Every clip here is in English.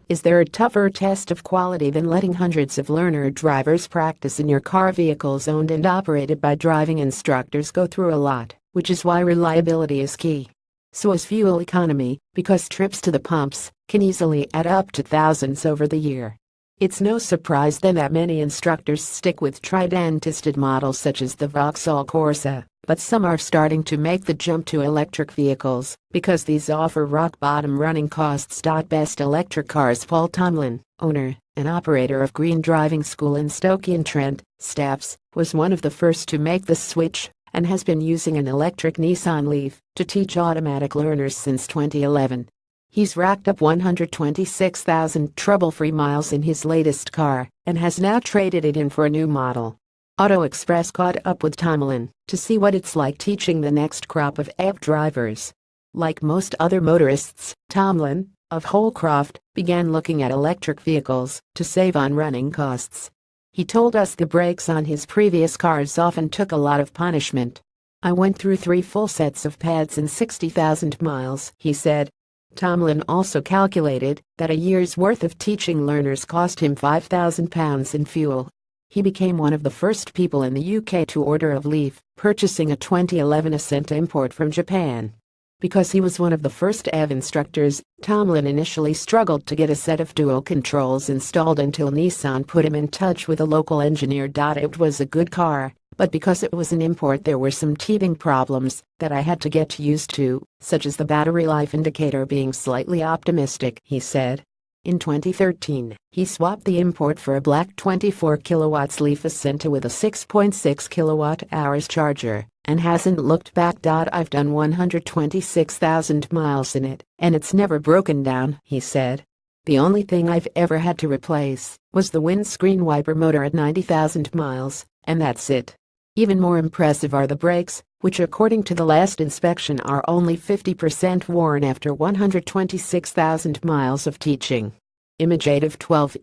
Is there a tougher test of quality than letting hundreds of learner drivers practice in your car? Vehicles owned and operated by driving instructors go through a lot, which is why reliability is key. So is fuel economy, because trips to the pumps can easily add up to thousands over the year. It's no surprise then that many instructors stick with tried and tested models such as the Vauxhall Corsa, but some are starting to make the jump to electric vehicles because these offer rock-bottom running costs. Best electric cars. Paul Tomlin, owner and operator of Green Driving School in Stoke-on-Trent, Staffs, was one of the first to make the switch and has been using an electric Nissan Leaf to teach automatic learners since 2011. He's racked up 126,000 trouble-free miles in his latest car and has now traded it in for a new model. Auto Express caught up with Tomlin to see what it's like teaching the next crop of EV drivers. Like most other motorists, Tomlin, of Holcroft, began looking at electric vehicles to save on running costs. He told us the brakes on his previous cars often took a lot of punishment. "I went through 3 full sets of pads and 60,000 miles," he said. Tomlin also calculated that a year's worth of teaching learners cost him £5,000 in fuel. He became one of the first people in the UK to order a Leaf, purchasing a 2011 Ascent import from Japan. Because he was one of the first EV instructors, Tomlin initially struggled to get a set of dual controls installed until Nissan put him in touch with a local engineer. It was a good car, but because it was an import there were some teething problems that I had to get used to, such as the battery life indicator being slightly optimistic, he said. In 2013, he swapped the import for a black 24 kW Leaf Ascent with a 6.6 kWh charger, and hasn't looked back. "I've done 126,000 miles in it, and it's never broken down," he said. "The only thing I've ever had to replace was the windscreen wiper motor at 90,000 miles, and that's it." Even more impressive are the brakes, which according to the last inspection are only 50% worn after 126,000 miles of teaching. Image 8 of 12.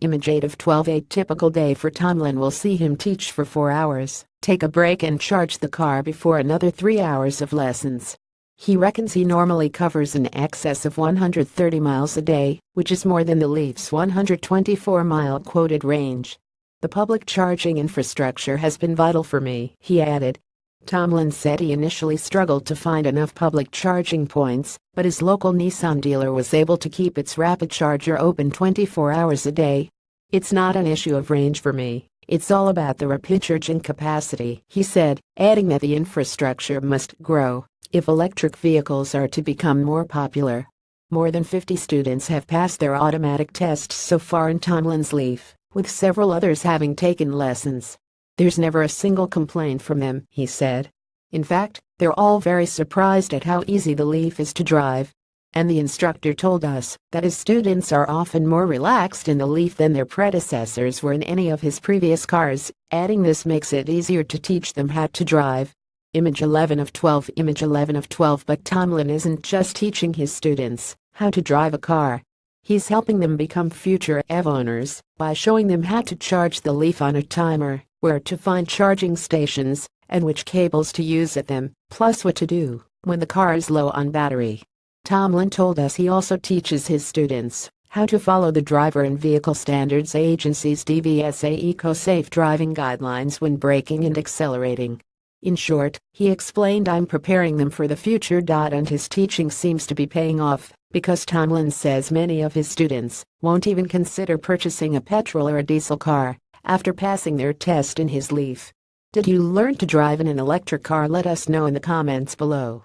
A typical day for Tomlin will see him teach for 4 hours, take a break and charge the car before another 3 hours of lessons. He reckons he normally covers an excess of 130 miles a day, which is more than the Leaf's 124-mile quoted range. "The public charging infrastructure has been vital for me," he added. Tomlin said he initially struggled to find enough public charging points, but his local Nissan dealer was able to keep its rapid charger open 24 hours a day. "It's not an issue of range for me, it's all about the rapid charging capacity," he said, adding that the infrastructure must grow if electric vehicles are to become more popular. More than 50 students have passed their automatic tests so far in Tomlin's Leaf, with several others having taken lessons. "There's never a single complaint from them," he said. "In fact, they're all very surprised at how easy the Leaf is to drive." And the instructor told us that his students are often more relaxed in the Leaf than their predecessors were in any of his previous cars, adding this makes it easier to teach them how to drive. Image 11 of 12. But Tomlin isn't just teaching his students how to drive a car. He's helping them become future EV owners by showing them how to charge the Leaf on a timer, where to find charging stations, and which cables to use at them, plus what to do when the car is low on battery. Tomlin told us he also teaches his students how to follow the Driver and Vehicle Standards Agency's DVSA Eco-Safe driving guidelines when braking and accelerating. In short, he explained, "I'm preparing them for the future." And his teaching seems to be paying off, because Tomlin says many of his students won't even consider purchasing a petrol or a diesel car after passing their test in his Leaf. Did you learn to drive in an electric car? Let us know in the comments below.